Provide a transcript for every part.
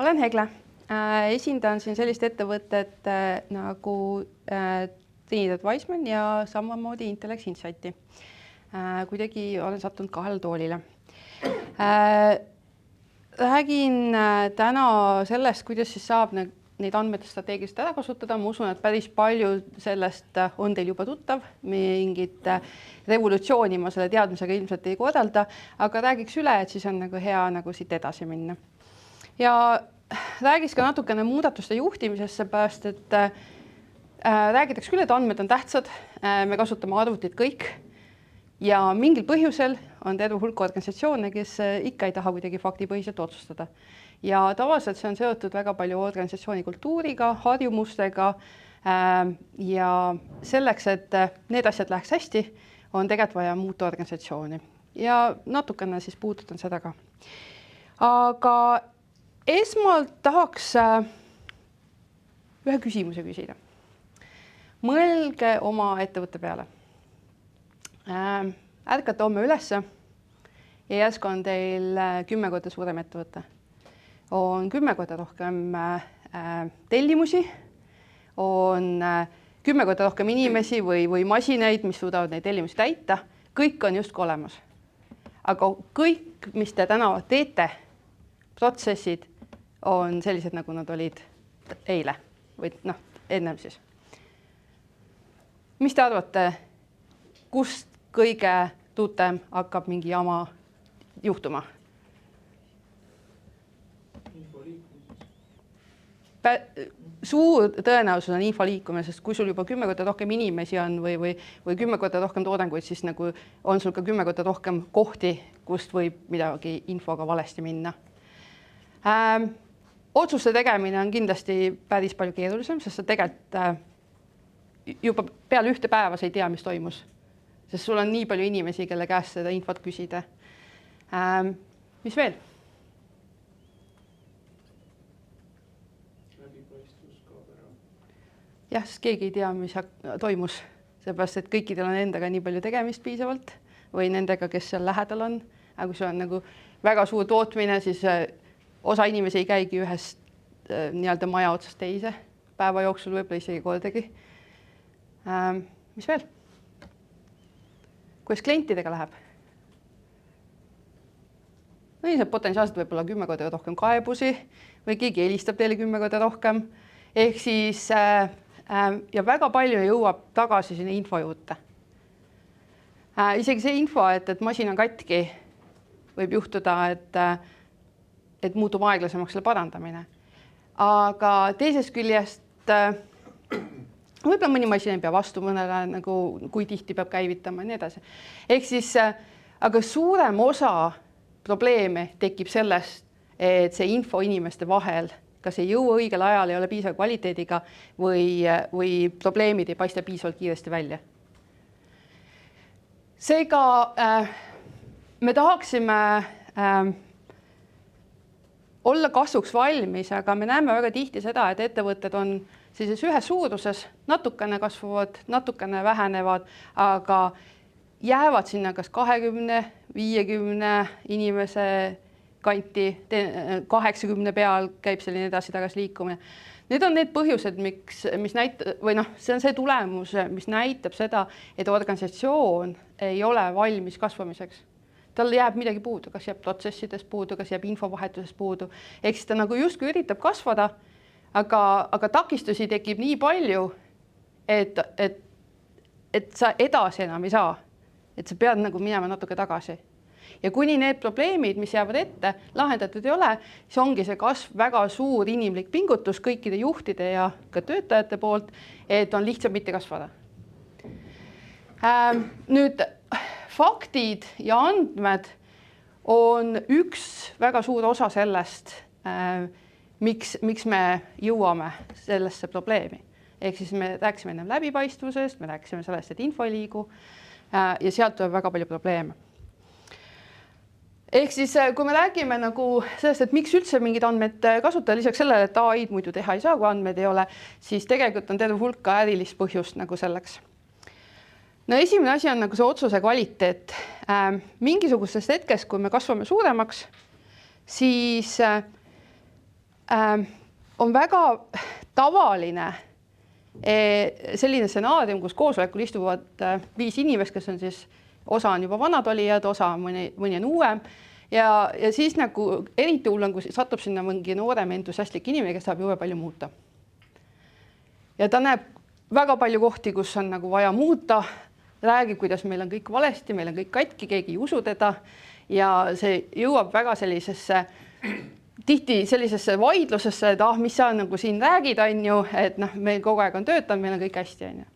Olen Hegle. Esindan siin sellist ettevõtet nagu Trinidad Wiseman ja samamoodi Intellex Insighti. Kuidagi olen sattunud kahele toolile. Räägin täna sellest, kuidas siis saab neid andmeid strateegiliselt ära kasutada. Ma usun, et päris palju sellest on teil juba tuttav. Mingit revolutsiooni ma selle teadmisega ilmselt ei korralda, aga räägiks üle, et siis on hea siit edasi minna. Ja räägiks ka natukene muudatuste juhtimisest, seepärast, et räägitakse küll, et andmed on tähtsad, me kasutame arvutit kõik ja mingil põhjusel on terve hulk organisatsioone, kes ikka ei taha kuidagi faktipõhiselt otsustada. Ja tavaliselt see on seotud väga palju organisatsiooni kultuuriga, harjumustega ja selleks, et need asjad läheks hästi, on tegelikult vaja muuta organisatsiooni ja natukene siis puudutan seda ka. Aga esmalt tahaks ühe küsimuse küsida. Mõelge oma ettevõtte peale. Ärkate homme ülesse ja järsku on teil 10 korda suurem ettevõte. On 10 korda rohkem tellimusi, on 10 korda rohkem inimesi või masinaid, mis suudavad neid tellimusi täita. Kõik on justkui olemas. Aga kõik, mis te täna teete, protsessid on sellised, nagu nad olid eile või ennem siis. Mis te arvate, kust kõige tuutem hakkab mingi jama juhtuma? Suur tõenäosus on info liikumine, sest kui sul juba 10 korda rohkem inimesi on või 10 korda rohkem toodanguid, siis on sul ka 10 korda rohkem kohti, kust võib midagi infoga valesti minna. Otsuste tegemine on kindlasti päris palju keerulisem, sest sa tegelikult juba peale ühte päeva sa ei tea, mis toimus. Sest sul on nii palju inimesi, kelle käest seda infot küsida. Mis veel? Jah, sest keegi ei tea, mis toimus. Seepärast, et kõikidel on endaga nii palju tegemist piisavalt või nendega, kes seal lähedal on. Aga kui see on väga suur tootmine, siis osa inimesi ei käigi ühest maja otsast teise. Päeva jooksul võib-olla isegi kordagi. Mis veel? Kuidas klientidega läheb? Ilmselt potentsiaalselt võib-olla 10 korda rohkem kaebusi või keegi helistab teile 10 korda rohkem. Ehk siis ja väga palju jõuab tagasi sinna info juurde. Isegi see info, et masin on katki, võib juhtuda, et muutub aeglasemaks selle parandamine. Aga teisest küljest võib-olla mõni masin ei pea vastu mõnele, kui tihti peab käivitama ja nii edasi. Ehk siis, aga suurem osa probleeme tekib sellest, et see info inimeste vahel kas ei jõua õigel ajal, ei ole piisava kvaliteediga või probleemid ei paista piisavalt kiiresti välja. Seega me tahaksime olla kasvuks valmis, aga me näeme väga tihti seda, et ettevõtted on sellises ühes suuruses, natukene kasvavad, natukene vähenevad, aga jäävad sinna kas 20, 50 inimese kanti, 80 peal käib selline edasi-tagasi liikumine. Need on need põhjused, mis näitab, või see on see tulemus, mis näitab seda, et organisatsioon ei ole valmis kasvamiseks. Tal jääb midagi puudu, kas jääb protsessidest puudu, kas jääb infovahetusest puudu. Ehk siis ta justkui üritab kasvada, aga takistusi tekib nii palju, et sa edasi enam ei saa. Et sa pead minema natuke tagasi. Ja kuni need probleemid, mis jäävad ette, lahendatud ei ole, siis ongi see kasv väga suur inimlik pingutus kõikide juhtide ja ka töötajate poolt, et on lihtsalt mitte kasvada. Nüüd faktid ja andmed on üks väga suur osa sellest, miks me jõuame sellesse probleemi. Ehk siis me rääkisime enne läbipaistvusest, me rääkisime sellest, et info ei liigu ja sealt tuleb väga palju probleeme. Ehk siis, kui me räägime sellest, et miks üldse mingid andmed kasutada, lisaks sellele, et AI-d muidu teha ei saa, kui andmed ei ole, siis tegelikult on terve hulk ka ärilist põhjust selleks. No esimene asi on see otsuse kvaliteet. Mingisugusest hetkest, kui me kasvame suuremaks, siis on väga tavaline selline stsenaarium, kus koosolekul istuvad 5 inimest, kes on siis, osa on juba vanad olijad, osa on mõni on uuem ja siis nagu eriti hull on, kui satub sinna mingi noorem entusiastlik inimene, kes saab jube palju muuta. Ja ta näeb väga palju kohti, kus on nagu vaja muuta, räägib, kuidas meil on kõik valesti, meil on kõik katki, keegi ei usu teda ja see jõuab väga tihti sellisesse vaidlusesse, et mis sa nagu siin räägid, on ju, et meil kogu aeg on töötanud, meil on kõik hästi, on ju.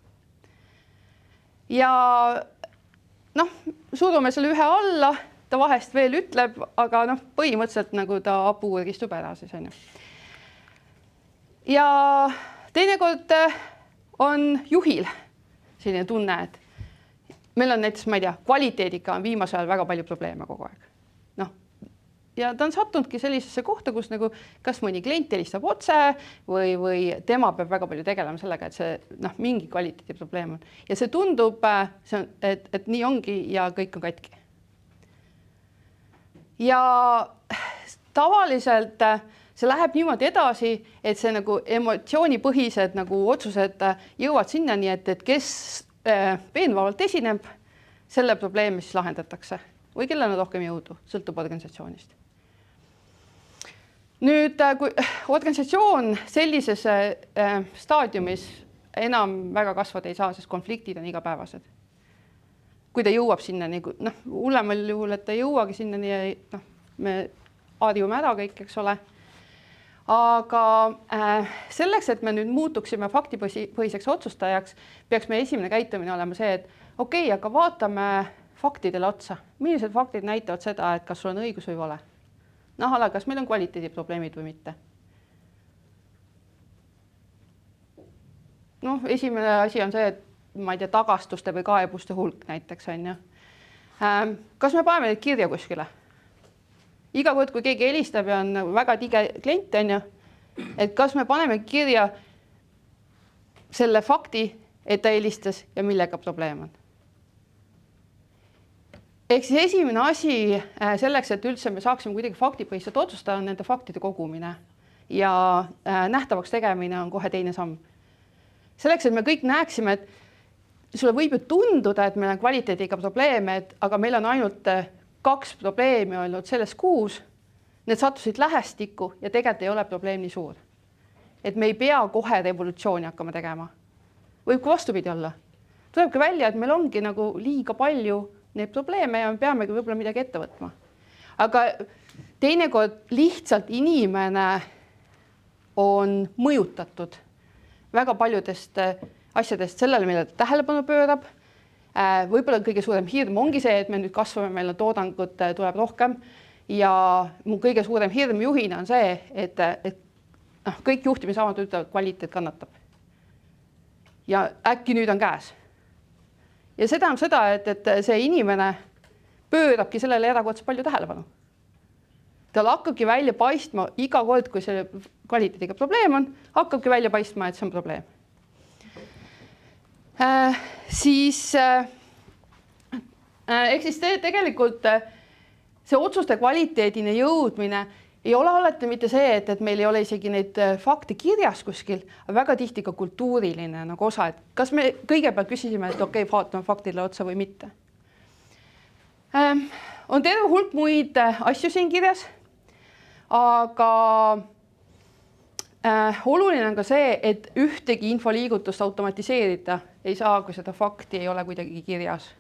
Ja surume selle ühe alla, ta vahest veel ütleb, aga põhimõtteliselt nagu ta apu istub ära siis, on ju. Ja teinekord on juhil selline tunne, et meil on näiteks, ma ei tea, kvaliteediga on viimasel ajal väga palju probleeme kogu aeg. Ja ta on sattunudki sellisesse kohta, kus nagu kas mõni klient helistab otse või tema peab väga palju tegelema sellega, et see mingi kvaliteedi probleem on. Ja see tundub, et nii ongi ja kõik on katki. Ja tavaliselt see läheb niimoodi edasi, et see nagu emotsioonipõhised nagu otsused jõuavad sinnani, et kes veenvalt esineb, selle probleemi siis lahendatakse või kellel on rohkem jõudu, sõltub organisatsioonist. Nüüd, kui organisatsioon sellises staadiumis enam väga kasvada ei saa, sest konfliktid on igapäevased. Kui ta jõuab sinnani, hullemal juhul, et ta ei jõuagi sinnani ja me harjume ära kõik, eks ole. Aga selleks, et me nüüd muutuksime faktipõhiseks otsustajaks, peaks meie esimene käitumine olema see, et okei, aga vaatame faktidele otsa. Millised faktid näitavad seda, et kas sul on õigus või vale? Kas meil on kvaliteediprobleemid või mitte? Esimene asi on see, et ma ei tea, tagastuste või kaebuste hulk näiteks on ju. Kas me paneme neid kirja kuskile? Iga kord, kui keegi helistab ja on väga tige klient on ju, et kas me paneme kirja selle fakti, et ta helistas ja millega probleem on? Ehk siis esimene asi selleks, et üldse me saaksime kuidagi faktipõhiselt otsustada, on nende faktide kogumine ja nähtavaks tegemine on kohe teine samm. Selleks, et me kõik näeksime, et sulle võib ju tunduda, et meil on kvaliteediga probleeme, aga meil on ainult 2 probleemi olnud selles kuus, need sattusid lähestikku ja tegelikult ei ole probleem nii suur. Et me ei pea kohe revolutsiooni hakkama tegema. Võib kui vastupidi olla. Tulebki välja, et meil ongi nagu liiga palju neid probleeme ja me peamegi võib-olla midagi ette võtma. Aga teinekord lihtsalt inimene on mõjutatud väga paljudest asjadest sellele, mille tähelepanu pöörab. Võib-olla kõige suurem hirm ongi see, et me nüüd kasvame, meil on toodangut tuleb rohkem ja mu kõige suurem hirm juhina on see, et kõik juhtimisametid ütlevad, kvaliteet kannatab. Ja äkki nüüd on käes. Ja see tähendab seda, et see inimene pöörabki sellele erakordselt palju tähelepanu. Tal hakkabki välja paistma iga kord, kui see kvaliteediga probleem on, hakkabki välja paistma, et see on probleem. Ehk siis tegelikult see otsuste kvaliteedine jõudmine ei ole alati mitte see, et meil ei ole isegi neid fakte kirjas kuskil, aga väga tihti ka kultuuriline nagu osa, et kas me kõigepealt küsisime, et okei, vaatame faktile otsa või mitte. On terve hulk muid asju siin kirjas, aga oluline on ka see, et ühtegi infoliigutust automatiseerida ei saa, kui seda fakti ei ole kuidagi kirjas.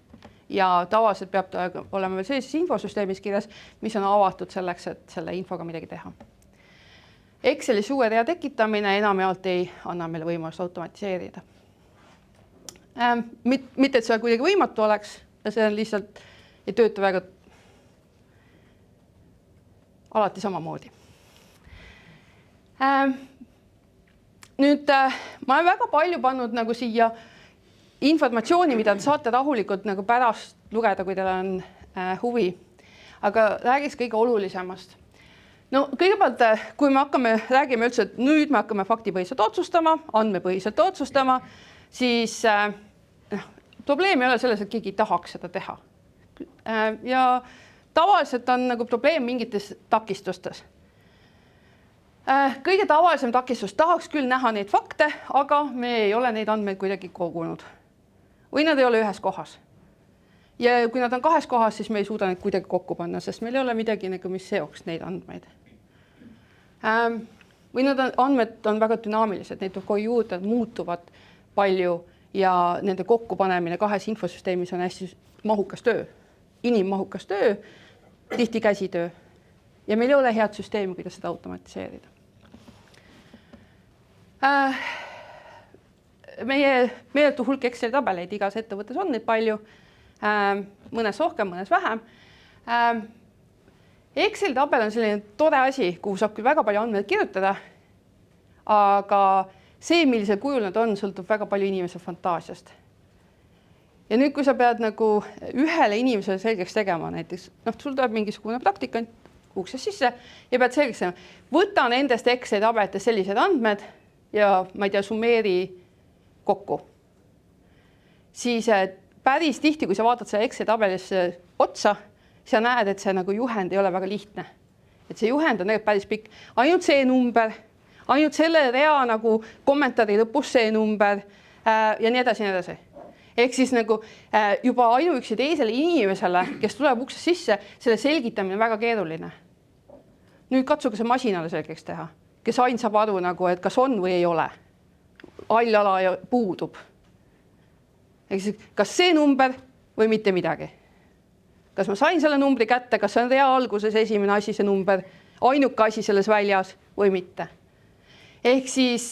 Ja tavaliselt peab ta olema veel sellises infosüsteemis kirjas, mis on avatud selleks, et selle infoga midagi teha. Excelis uue rea tekitamine enamjaolt ei anna meile võimalust automatiseerida. Mitte, et see kuidagi võimatu oleks, see on lihtsalt ei tööta väga alati samamoodi. Nüüd ma olen väga palju pannud nagu siia informatsiooni, mida te saate rahulikult nagu pärast lugeda, kui teil on huvi. Aga räägiks kõige olulisemast. Kõigepealt, kui me räägime üldse, et nüüd me hakkame faktipõhiselt otsustama, andmepõhiselt otsustama, siis probleem ei ole selles, et keegi ei tahaks seda teha. Ja tavaliselt on nagu probleem mingites takistustes. Kõige tavalisem takistus, tahaks küll näha neid fakte, aga me ei ole neid andmeid kuidagi kogunud. Või nad ei ole ühes kohas. Ja kui nad on kahes kohas, siis me ei suuda neid kuidagi kokku panna, sest meil ei ole midagi, mis seoks neid andmeid. Või andmed on väga dünaamilised, neid kogu juurde muutuvad palju ja nende kokkupanemine kahes infosüsteemis on hästi mahukas töö, inimmahukas töö, tihti käsitöö. Ja meil ei ole head süsteemi, kuidas seda automatiseerida. Meie meeletu hulk Exceli tabeleid igas ettevõttes on neid palju, mõnes rohkem, mõnes vähem. Exceli tabel on selline tore asi, kuhu saab küll väga palju andmeid kirjutada, aga see, millisel kujul nad on, sõltub väga palju inimese fantaasiast. Ja nüüd, kui sa pead nagu ühele inimesele selgeks tegema, näiteks sul tuleb mingisugune praktikant uksest sisse ja pead selgeks tegema, võta nendest Exceli tabelites sellised andmed ja ma ei tea, summeeri kokku. Siis päris tihti, kui sa vaatad selle Exceli tabelisse otsa, sa näed, et see nagu juhend ei ole väga lihtne. Et see juhend on tegelikult päris pikk. Ainult see number, ainult selle rea nagu kommentaari lõpus see number ja nii edasi, nii edasi. Ehk siis nagu juba ainuüksi teisele inimesele, kes tuleb uksest sisse, selle selgitamine on väga keeruline. Nüüd katsuge see masinale selgeks teha, kes ain saab aru, nagu, et kas on või ei ole. Allala puudub. Ehk siis, kas see number või mitte midagi. Kas ma sain selle numbri kätte, kas see on rea alguses esimene asi, see number, ainuke asi selles väljas või mitte. Ehk siis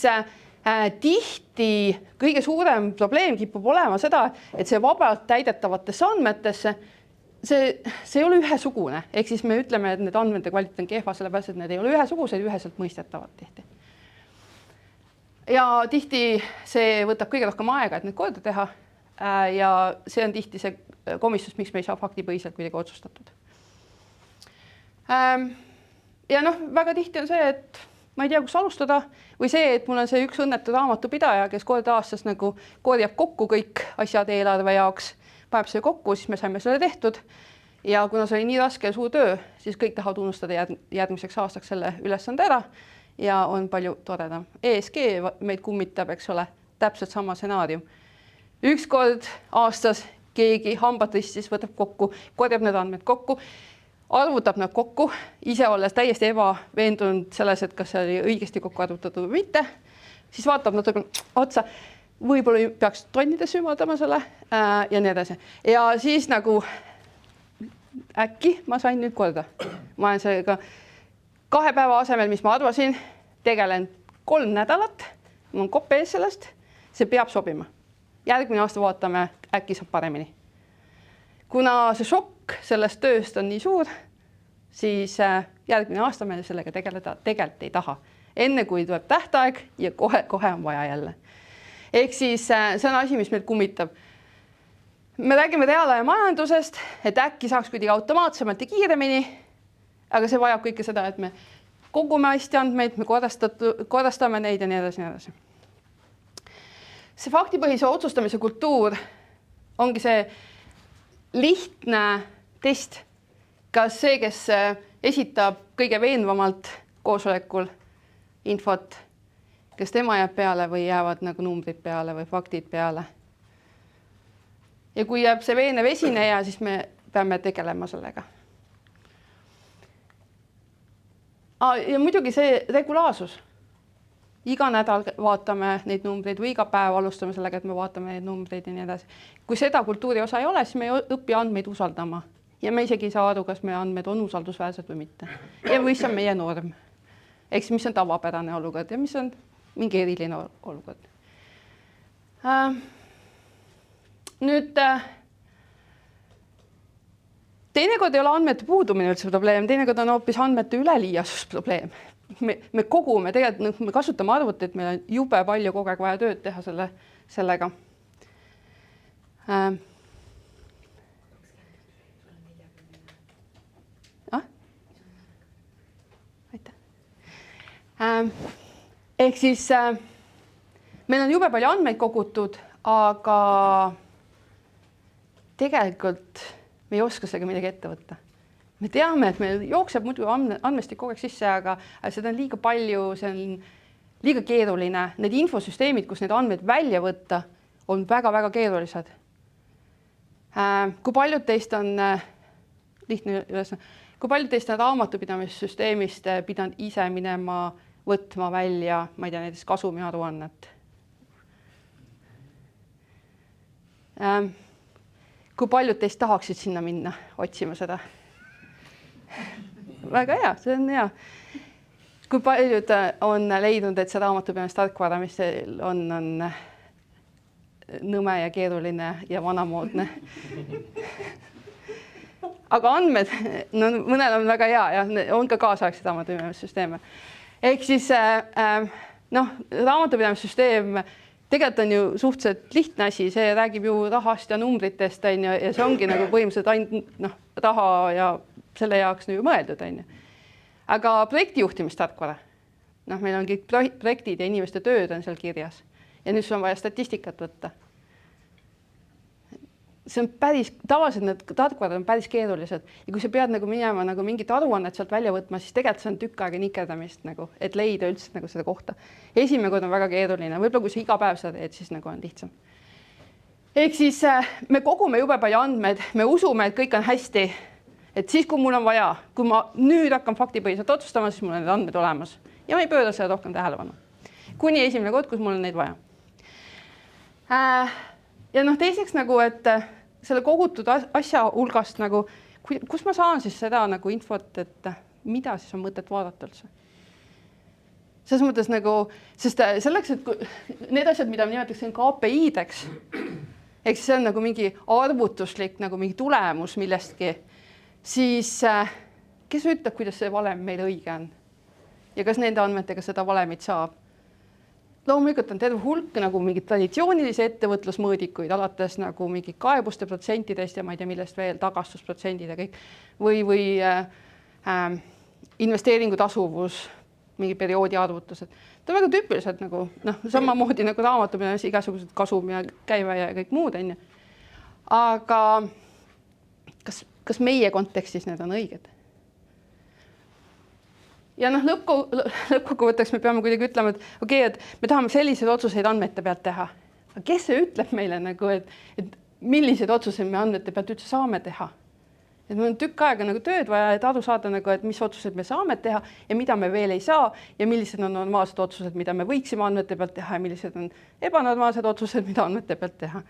tihti kõige suurem probleem kipub olema seda, et see vabalt täidetavatesse andmetesse, see ei ole ühesugune. Ehk siis me ütleme, et need andmete kvaliteet on kehva, sellepärast, et need ei ole ühesugused, üheselt mõistetavad tihti. Ja tihti see võtab kõige rohkem aega, et need korda teha. Ja see on tihti see komistus, miks me ei saa faktipõhiselt kuidagi otsustatud. Ja väga tihti on see, et ma ei tea, kus alustada või see, et mul on see üks õnnetu raamatupidaja, kes kord aastas nagu korjab kokku kõik asjad eelarve jaoks, paneb selle kokku, siis me saime selle tehtud. Ja kuna see oli nii raske ja suur töö, siis kõik tahavad unustada järgmiseks aastaks selle ülesande ära ja on palju toredam. ESG meid kummitab, eks ole, täpselt sama stsenaarium. Üks kord aastas keegi hambad ristis võtab kokku, korjab need andmed kokku, arvutab nad kokku, ise olles täiesti ebaveendunud selles, et kas see oli õigesti kokku arvutatud või mitte, siis vaatab natuke otsa, võib-olla peaks tonnides ümardama selle ja nii edasi. Ja siis nagu äkki ma sain nüüd korda. Ma olen sellega 2 päeva asemel, mis ma arvasin, tegelen 3 nädalat, mul on kopp ees sellest, see peab sobima. Järgmine aasta vaatame, äkki saab paremini. Kuna see šokk sellest tööst on nii suur, siis järgmine aasta me sellega tegeleda tegelikult ei taha. Enne kui tuleb tähtaeg ja kohe on vaja jälle. Ehk siis see on asi, mis meid kummitab. Me räägime reaalaja majandusest, et äkki saaks kuidagi automaatsemalt ja kiiremini, aga see vajab kõike seda, et me kogume hästi andmeid, me korrastame neid ja nii edasi, nii edasi. See faktipõhise otsustamise kultuur ongi see lihtne test, kas see, kes esitab kõige veenvamalt koosolekul infot, kas tema jääb peale või jäävad nagu numbrid peale või faktid peale. Ja kui jääb see veenev esineja, siis me peame tegelema sellega. Ja muidugi see regulaarsus. Iga nädal vaatame neid numbreid või iga päev alustame sellega, et me vaatame neid numbreid ja nii edasi. Kui seda kultuuri osa ei ole, siis me ei õpi andmeid usaldama. Ja me isegi ei saa aru, kas meie andmed on usaldusväärsed või mitte. Ja mis on meie norm. Eks mis on tavapärane olukord ja mis on mingi eriline olukord. Nüüd, teinekord ei ole andmete puudumine üldse probleem, teinekord on hoopis andmete üleliiasus probleem. Me kogume, tegelikult me kasutame arvutit, meil on jube palju kogu aeg vaja tööd teha sellega. Ehk siis meil on jube palju andmeid kogutud, aga tegelikult me ei oska sellega midagi ette võtta. me teame, et meil jookseb muidu andmestik kogu aeg sisse, aga seda on liiga palju, see on liiga keeruline. Need infosüsteemid, kus need andmed välja võtta, on väga-väga keerulised. Kui paljud teist on lihtne ülesanne, kui paljud teist on raamatupidamissüsteemist pidanud ise minema võtma välja, ma ei tea, näiteks kasumi aruannet. Kui paljud teist tahaksid sinna minna otsima seda? Väga hea, see on hea. Kui paljud on leidnud, et see raamatupidamistarkvara, mis on nõme ja keeruline ja vanamoodne. Aga andmed, no mõnel on väga hea ja on ka kaasaegseid raamatupidamissüsteeme. Ehk siis raamatupidamissüsteem tegelikult on ju suhteliselt lihtne asi, see räägib ju rahast ja numbritest ja see ongi nagu põhimõtteliselt ainult raha ja selle jaoks nagu mõeldud. Aga projektijuhtimistarkvara, meil on kõik projektid ja inimeste tööd on seal kirjas ja nüüd sul on vaja statistikat võtta. See on tavaliselt need tarkvarad on päris keerulised ja kui sa pead minema mingit aruannet sealt välja võtma, siis tegelikult see on tükk aega nikerdamist, et leida üldse seda kohta. Esimene kord on väga keeruline, võib-olla kui sa iga päev seda teed, siis on lihtsam. Ehk siis me kogume jube palju andmed, me usume, et kõik on hästi, et siis, kui mul on vaja, kui ma nüüd hakkan faktipõhiselt otsustama, siis mul on need andmed olemas ja ma ei pööda seda rohkem tähelepanu. Kuni esimene kord, kus mul on neid vaja. Ja teiseks, et selle kogutud asja hulgast, kus ma saan siis seda infot, et mida siis on mõtet vaadata üldse. Selles mõttes sest selleks, et need asjad, mida nimetatakse KPI-deks, ehk siis see on mingi arvutuslik mingi tulemus millestki, siis kes ütleb, kuidas see valem meil õige on? Ja kas nende andmetega seda valemit saab? Loomulikult on terve hulk mingid traditsioonilisi ettevõtlusmõõdikuid, alates mingi kaebuste protsentidest ja ma ei tea, millest veel, tagastusprotsendid ja kõik. Või investeeringu tasuvus, mingi perioodi arvutused. Ta on väga tüüpiliselt samamoodi raamatupidamise igasugused kasum ja käive ja kõik muud. Aga kas meie kontekstis need on õiged? Ja lõppkokkuvõtteks me peame kuidagi ütlema, et okei, et me tahame selliseid otsuseid andmete pealt teha. Aga kes see ütleb meile, et millised otsuseid me andmete pealt üldse saame teha? Et meil on tükk aega tööd vaja, et aru saada, et mis otsused me saame teha ja mida me veel ei saa ja millised on normaalsed otsused, mida me võiksime andmete pealt teha ja millised on ebanormaalsed otsused, mida andmete pealt teha.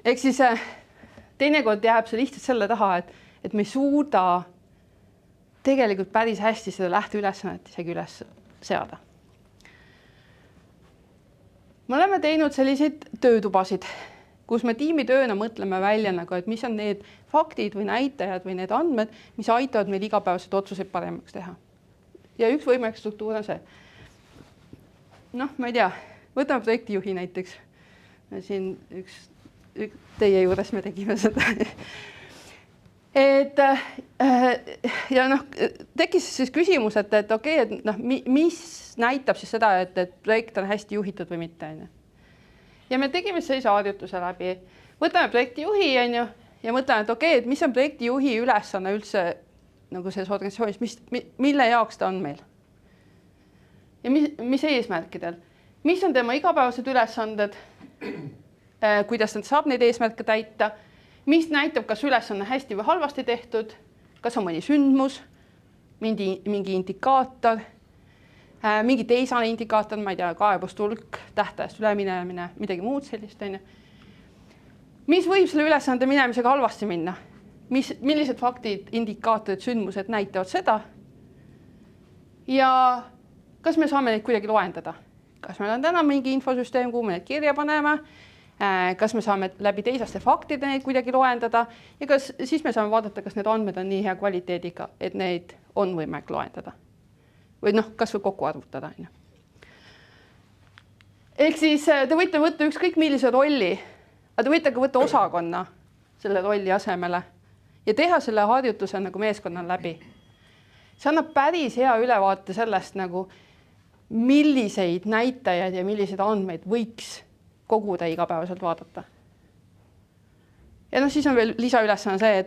Ehk siis teinekord jääb see lihtsalt selle taha, et me ei suuda tegelikult päris hästi seda lähteülesannet isegi üles seada. Me oleme teinud selliseid töötubasid, kus me tiimitööna mõtleme välja, et mis on need faktid või näitajad või need andmed, mis aitavad meil igapäevaselt otsuseid paremaks teha. Ja üks võimalik struktuur on see. Ma ei tea, võtame projektijuhi näiteks. Siin teie juures me tegime seda. Ja tekkis siis küsimus, et okei, et mis näitab siis seda, et projekt on hästi juhitud või mitte. Ja me tegime sellise harjutuse läbi. Võtame projektijuhi ja mõtleme, et okei, et mis on projektijuhi ülesanne üldse selles organisatsioonis, mille jaoks ta on meil? Ja mis eesmärkidel? Mis on tema igapäevased ülesanded? Kuidas nad saab neid eesmärke täita? Mis näitab, kas ülesanne hästi või halvasti tehtud, kas on mõni sündmus, mingi indikaator, mingi teisane indikaator, ma ei tea, kaebustulk, tähtajast üleminemine, midagi muud sellist. Mis võib selle ülesande minemisega halvasti minna? Millised faktid, indikaatorid, sündmused näitavad seda? Ja kas me saame neid kuidagi loendada? Kas meil on täna mingi infosüsteem, kuhu me neid kirja paneme? Kas me saame läbi teisaste faktide neid kuidagi loendada ja siis me saame vaadata, kas need andmed on nii hea kvaliteediga, et neid on võimalik loendada. Või kas või kokku arvutada. Ehk siis te võite võtta ükskõik millise rolli, aga te võite ka võtta osakonna selle rolli asemele ja teha selle harjutuse meeskonnal läbi. See annab päris hea ülevaate sellest, milliseid näitajaid ja milliseid andmeid võiks koguda igapäevaselt vaadata. Ja siis on veel lisaülesanne see,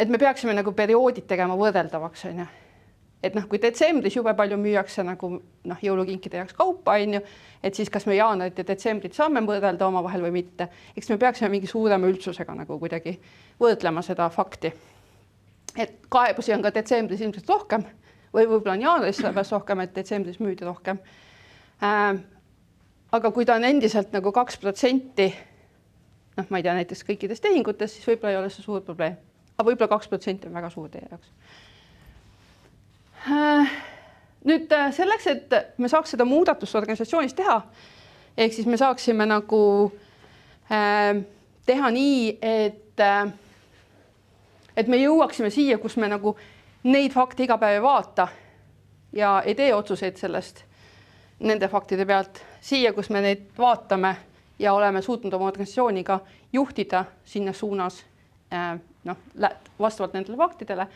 et me peaksime nagu perioodid tegema võrreldavaks, on ju. Et noh, kui detsembris jube palju müüakse nagu noh, jõulukinkide jaoks kaupa, on ju, et siis kas me jaanuarit ja detsembrit saame võrrelda omavahel või mitte. Eks me peaksime mingi suurema üldsusega nagu kuidagi võrdlema seda fakti. Et kaebusi on ka detsembris ilmselt rohkem või võib-olla on jaanuaris sellepärast rohkem, et detsembris müüdi rohkem. Aga kui ta on endiselt nagu 2%, noh, ma ei tea, näiteks kõikides tehingutes, siis võib-olla ei ole see suur probleem. Aga võib-olla 2% on väga suur teie jaoks. Nüüd selleks, et me saaks seda muudatust organisatsioonis teha, ehk siis me saaksime nagu teha nii, et me jõuaksime siia, kus me nagu neid fakte iga päev ei vaata ja ei tee otsuseid sellest nende faktide pealt, siia, kus me neid vaatame ja oleme suutnud oma organisatsiooniga juhtida sinna suunas noh, vastavalt nendele faktidele,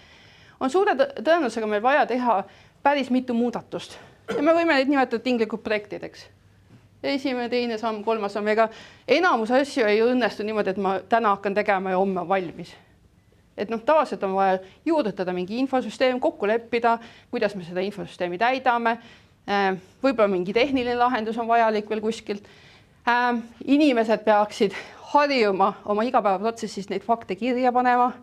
on suure tõenäosusega meil vaja teha päris mitu muudatust. Ja me võime neid nimetada tinglikud projektideks. Esimene, teine samm, kolmas samm, ega enamus asju ei õnnestu niimoodi, et ma täna hakkan tegema ja homme valmis. Et noh, tavaliselt on vaja juurdutada mingi infosüsteem, kokku leppida, kuidas me seda infosüsteemi täidame. Võib-olla mingi tehniline lahendus on vajalik veel kuskilt. Inimesed peaksid harjuma oma igapäevaprotsessis neid fakte kirja panema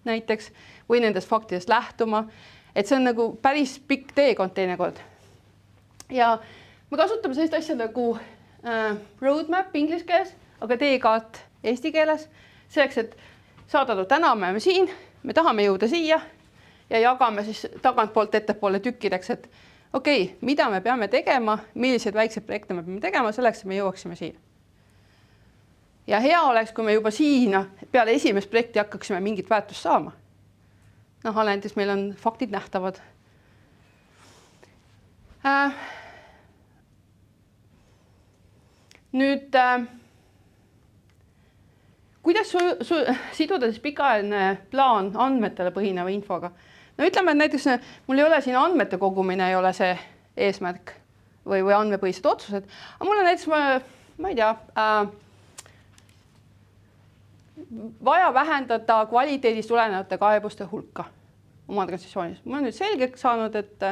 näiteks või nendest faktidest lähtuma. Et see on nagu päris pikk teekond teinekord. Ja me kasutame sellist asja nagu roadmap inglise keeles, aga teekaart eesti keeles. Selleks, et saada täna me oleme siin, me tahame jõuda siia ja jagame siis tagantpoolt ettepoole tükkideks, et okei, mida me peame tegema, milliseid väikseid projekte me peame tegema selleks, et me jõuaksime siia. Ja hea oleks, kui me juba siin peale esimest projekti hakkaksime mingit väärtust saama. Noh, näiteks meil on faktid nähtavad. Nüüd, kuidas siduda siis pikaajaline plaan andmetele põhineva infoga? No ütleme, et näiteks mul ei ole siin andmete kogumine, ei ole see eesmärk või andmepõhised otsused, aga mul on näiteks, ma ei tea, vaja vähendada kvaliteedist tulenevate kaebuste hulka oma organisatsioonis. Ma olen nüüd selgeks saanud, et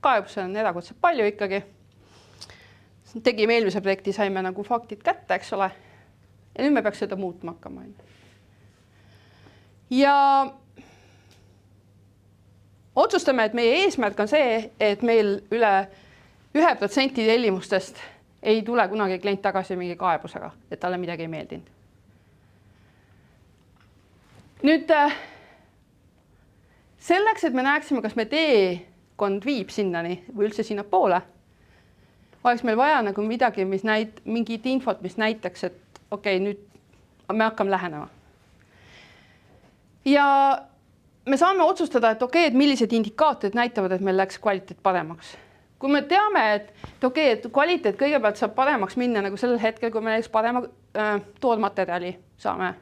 kaebusi on erakordselt palju ikkagi. Tegime eelmise projekti, saime nagu faktid kätte, eks ole. Ja nüüd me peaks seda muutma hakkama. Ja otsustame, et meie eesmärk on see, et meil üle 1% tellimustest ei tule kunagi klient tagasi mingi kaebusega, et talle midagi ei meeldinud. Nüüd selleks, et me näeksime, kas me teekond viib sinnani või üldse sinna poole, oleks meil vaja nagu midagi, mingit infot, mis näitaks, et okei, nüüd me hakkame lähenema. Ja me saame otsustada, et okei, et millised indikaatorid näitavad, et meil läks kvaliteet paremaks. Kui me teame, et okei, et kvaliteet kõigepealt saab paremaks minna nagu sellel hetkel, kui me näiteks parema toormaterjali saame,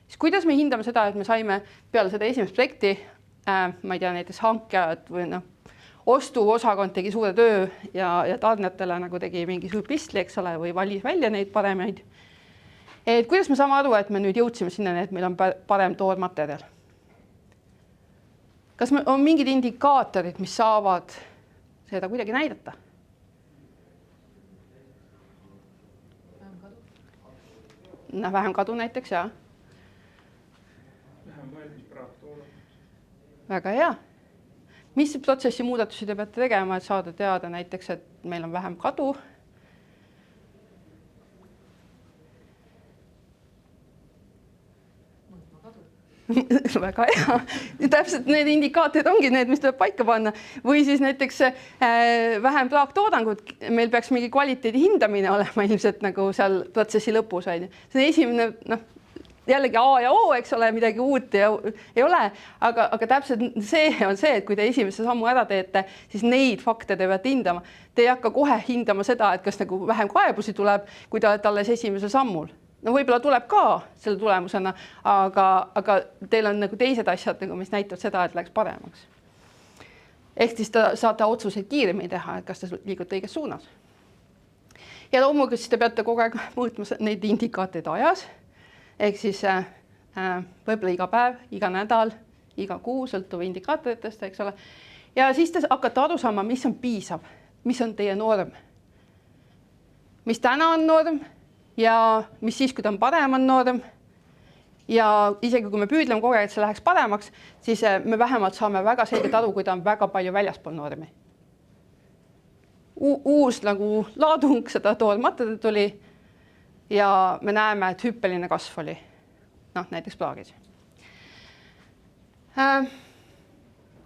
siis kuidas me hindame seda, et me saime peale seda esimest projekti, ma ei tea, näiteks hankijad või ostuosakond tegi suure töö ja tarnetele nagu tegi mingi suur pistli, eks ole, või valis välja neid paremaid. Et kuidas me saame aru, et me nüüd jõudsime sinna, et meil on parem toormaterjal? Kas on mingid indikaatorid, mis saavad seda kuidagi näidata? Vähem kadu näiteks, jah. Väga hea. Mis protsessi muudatusi te peate tegema, et saada teada näiteks, et meil on vähem kadu? Väga hea. Täpselt need indikaatorid ongi need, mis tuleb paika panna. Või siis näiteks vähem praaktoodangut, meil peaks mingi kvaliteedi hindamine olema ilmselt nagu seal protsessi lõpus. See on esimene, jällegi A ja O, eks ole, midagi uut ei ole, aga täpselt see on see, et kui te esimese sammu ära teete, siis neid fakte te peate hindama. Te ei hakka kohe hindama seda, et kas nagu vähem kaebusi tuleb, kui te olete alles esimesel sammul. No võib-olla tuleb ka selle tulemusena, aga teil on nagu teised asjad, mis näitavad seda, et läks paremaks. Ehk siis te saate otsuseid kiiremini teha, et kas te liigute õiges suunas. Ja loomulikult siis te peate kogu aeg mõõtma neid indikaatoreid ajas. Ehk siis võib-olla iga päev, iga nädal, iga kuu, sõltuv indikaatoritest, eks ole. Ja siis te hakkate aru saama, mis on piisav, mis on teie norm. Mis täna on norm ja mis siis, kui ta on parem, on norm. Ja isegi kui me püüdleme kogu aeg, et see läheks paremaks, siis me vähemalt saame väga selgelt aru, kui ta on väga palju väljaspool normi. Uus nagu laadung seda toormatada tuli ja me näeme, et hüppeline kasv oli. Noh, näiteks plaagis.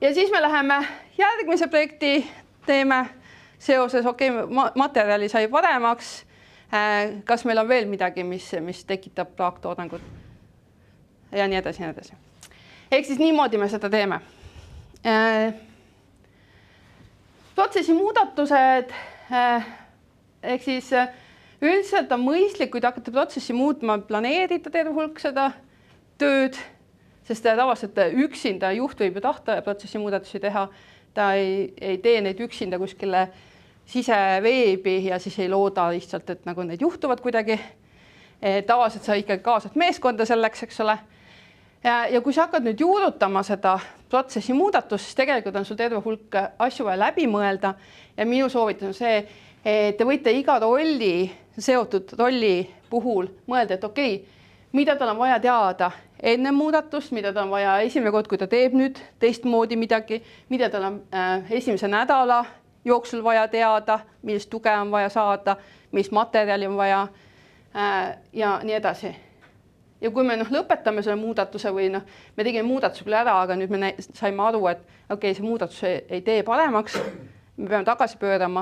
Ja siis me läheme järgmise projekti teeme seoses, materjali sai paremaks. Kas meil on veel midagi, mis tekitab plaaktoodangut? Ja nii edasi, nii edasi. Ehk siis niimoodi me seda teeme. Protsessi muudatused, ehk siis üldiselt on mõistlik, kui te hakkate protsessi muutma, planeerida terve hulk seda tööd, sest tavaliselt üksinda juht võib ju tahta protsessi muudatusi teha. Ta ei tee neid üksinda kuskile siseveebi ja siis ei looda lihtsalt, et nagu need juhtuvad kuidagi. Tavaliselt sa ikkagi kaasad meeskonda selleks, eks ole. Ja kui sa hakkad nüüd juurutama seda protsessi muudatust, siis tegelikult on sul terve hulk asju vaja läbi mõelda ja minu soovitus on see, et te võite iga seotud rolli puhul mõelda, et okei, mida tal on vaja teada enne muudatust, mida tal on vaja esimene kord, kui ta teeb nüüd teistmoodi midagi, mida tal on esimese nädala jooksul vaja teada, millist tuge on vaja saada, millist materjali on vaja ja nii edasi. Ja kui me lõpetame selle muudatuse või me tegime muudatuse küll ära, aga nüüd me saime aru, et okei, see muudatus ei tee paremaks, me peame tagasi pöörama,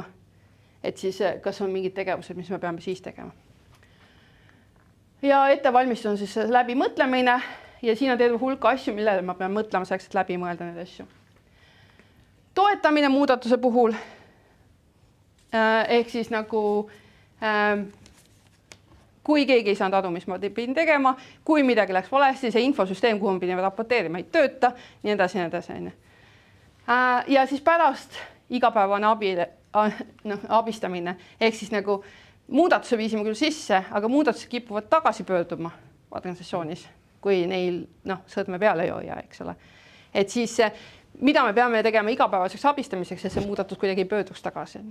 et siis kas on mingid tegevused, mis me peame siis tegema. Ja ettevalmistus on siis läbi mõtlemine ja siin on terve hulk asju, millele ma pean mõtlema selleks, et läbi mõelda neid asju. Toetamine muudatuse puhul ehk siis nagu kui keegi ei saanud aru, mis ma pidin tegema, kui midagi läks valesti, see infosüsteem, kuhu ma pidin raporteerima, ei tööta, nii edasi, nii edasi. Ja siis pärast igapäevane abistamine, ehk siis nagu muudatuse viisime küll sisse, aga muudatused kipuvad tagasi pöörduma organisatsioonis, kui neil sõdme peale ei hoia, eks ole. Et siis mida me peame tegema igapäevaseks abistamiseks, et see muudatus kuidagi ei pöörduks tagasi.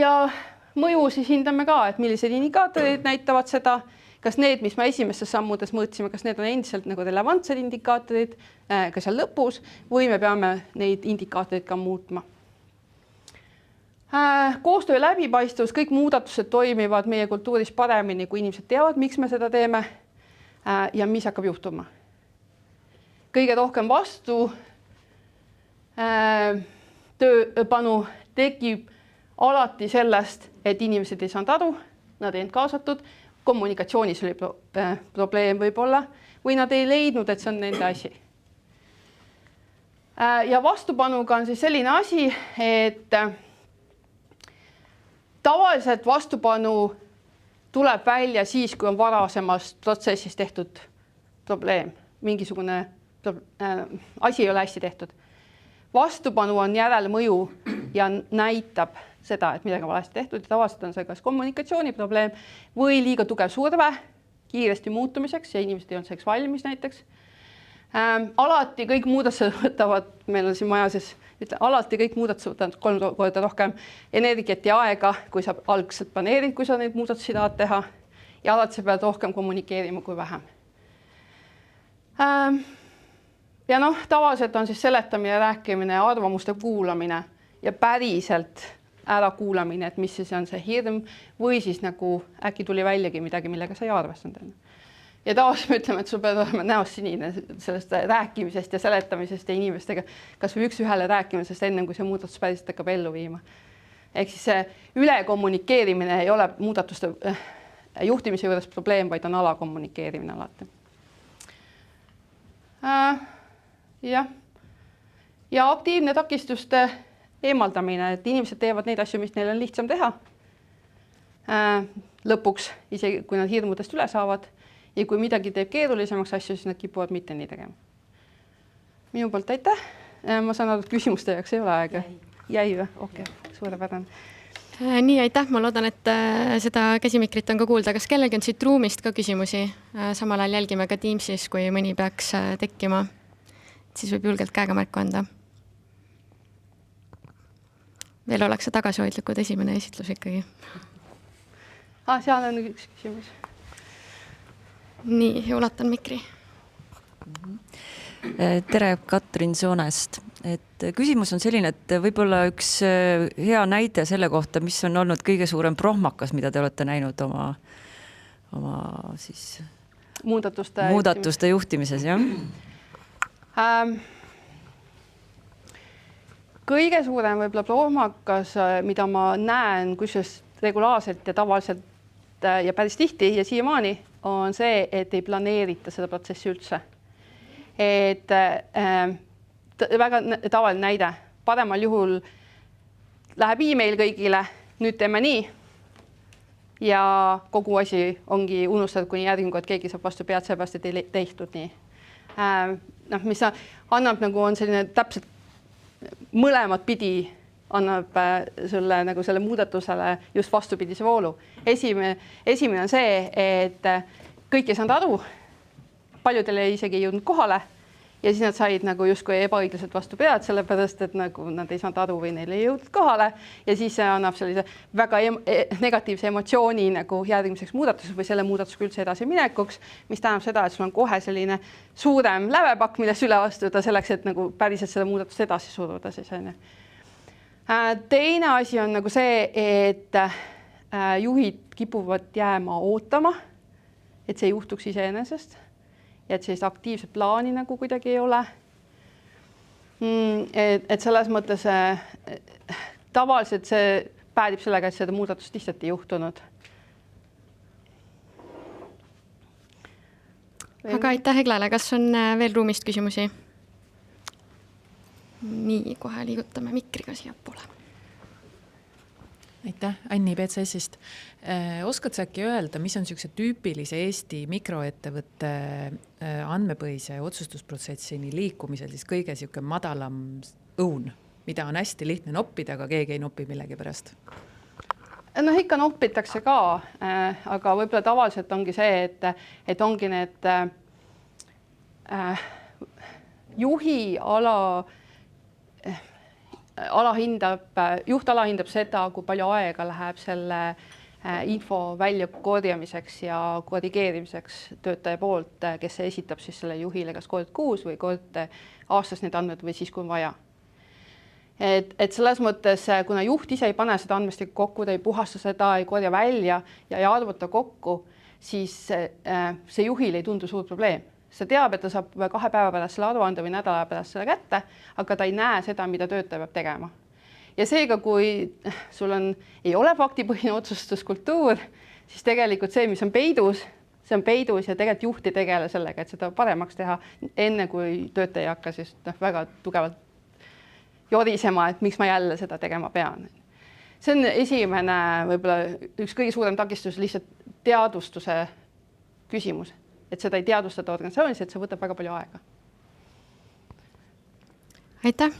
Ja mõju siis hindame ka, et millised indikaatorid näitavad seda, kas need, mis me esimestes sammudes mõõtsime, kas need on endiselt nagu relevantsed indikaatorid ka seal lõpus või me peame neid indikaatorid ka muutma. Koostöö läbipaistvus, kõik muudatused toimivad meie kultuuris paremini, kui inimesed teavad, miks me seda teeme ja mis hakkab juhtuma. Kõige rohkem vastu tööpanu tekib alati sellest, et inimesed ei saanud aru, nad ei olnud kaasatud, kommunikatsioonis oli probleem võib-olla või nad ei leidnud, et see on nende asi. Ja vastupanuga on siis selline asi, et tavaliselt vastupanu tuleb välja siis, kui on varasemast protsessis tehtud probleem, mingisugune asi ei ole hästi tehtud. Vastupanu on järelmõju ja näitab seda, et midagi on valesti tehtud ja tavaliselt on see kas kommunikatsiooniprobleem või liiga tugev surve kiiresti muutumiseks ja inimesed ei olnud selleks valmis näiteks. Alati kõik muudatused võtavad, meil on siin maja siis, alati kõik muudatused võtavad 3 korda rohkem energiat ja aega, kui sa algselt planeerid, kui sa neid muudatusi tahad teha ja alati sa pead rohkem kommunikeerima kui vähem. Ja tavaliselt on siis seletamine, rääkimine, arvamuste kuulamine ja päriselt ära kuulamine, et mis siis on see hirm või siis nagu äkki tuli väljagi midagi, millega sa ei arvestanud. Ja tavaliselt me ütleme, et sul peab olema näost sinine sellest rääkimisest ja seletamisest ja inimestega kas või üks ühele rääkimisest enne, kui see muudatus päriselt hakkab ellu viima. Ehk siis see ülekommunikeerimine ei ole muudatuste juhtimise juures probleem, vaid on alakommunikeerimine alati. Ja aktiivne takistuste eemaldamine, et inimesed teevad neid asju, mis neil on lihtsam teha. Lõpuks, isegi kui nad hirmudest üle saavad ja kui midagi teeb keerulisemaks asju, siis nad kipuvad mitte nii tegema. Minu poolt aitäh. Ma saan aru, et küsimuste jaoks ei ole aega. Jäi või? Okei, suurepärane. Nii, aitäh, ma loodan, et seda käsimikrit on ka kuulda. Kas kellelgi on siit ruumist ka küsimusi? Samal ajal jälgime ka Teamsis, kui mõni peaks tekkima. Siis võib julgelt käega märku anda. Veel oleks see tagasihoidlikud esimene esitlus ikkagi. Seal on üks küsimus. Nii, ulatan mikri. Tere, Katrin Soonest. Küsimus on selline, et võib-olla üks hea näide selle kohta, mis on olnud kõige suurem prohmakas, mida te olete näinud oma siis muudatuste juhtimises, jah? Kõige suurem võib-olla prohmakas, mida ma näen kusjuures regulaarselt ja tavaliselt ja päris tihti ja siiamaani, on see, et ei planeerita seda protsessi üldse. Et väga tavaline näide. Paremal juhul läheb e-mail kõigile, nüüd teeme nii ja kogu asi ongi unustatud kuni järgingu, et keegi saab vastu pead seepärast, et ei tehtud nii. Mis annab on selline täpselt mõlemad pidi annab sulle selle muudatusele just vastupidise voolu. Esimene on see, et kõik ei saanud aru, paljudele isegi ei jõudnud kohale ja siis nad said justkui ebaõiglaselt vastu pead, sellepärast, et nad ei saanud aru või neile ei jõudnud kohale ja siis see annab sellise väga negatiivse emotsiooni järgmiseks muudatuseks või selle muudatusega üldse edasi minekuks, mis tähendab seda, et sul on kohe selline suurem lävepakk, millest üle astuda selleks, et päriselt seda muudatust edasi suruda. Teine asi on see, et juhid kipuvad jääma ootama, et see juhtuks iseenesest ja et sellist aktiivset plaani kuidagi ei ole. Et selles mõttes tavaliselt see päädib sellega, et seda muudatust lihtsalt ei juhtunud. Aga aitäh Eglale, kas on veel ruumist küsimusi? Nii, kohe liigutame mikriga siia poole. Aitäh, Anni BCS-ist. Oskad sa äkki öelda, mis on selline tüüpilise Eesti mikroettevõtte andmepõhise otsustusprotsessini liikumisel siis kõige madalam õun, mida on hästi lihtne noppida, aga keegi ei nopi millegi pärast? Ikka noppitakse ka, aga võib-olla tavaliselt ongi see, et ongi need juhi juht alahindab seda, kui palju aega läheb selle info väljakorjamiseks ja korrigeerimiseks töötaja poolt, kes esitab siis selle juhile kas kord kuus või kord aastas need andmed või siis, kui on vaja. Et selles mõttes, kuna juht ise ei pane seda andmestikku kokku, ta ei puhasta seda, ei korja välja ja ei arvuta kokku, siis see juhil ei tundu suur probleem. Ta teab, et ta saab 2 päeva pärast selle aruande või nädala pärast selle kätte, aga ta ei näe seda, mida töötaja peab tegema. Ja seega, kui sul ei ole faktipõhine otsustuskultuur, siis tegelikult see, mis on peidus, see on peidus ja tegelikult juht ei tegele sellega, et seda paremaks teha enne, kui töötaja ei hakka siis väga tugevalt jorisema, et miks ma jälle seda tegema pean. See on esimene, võib-olla üks kõige suurem takistus lihtsalt teadvustuse küsimus. Et seda ei teadvustada organisatsioonis, et see võtab väga palju aega. Aitäh!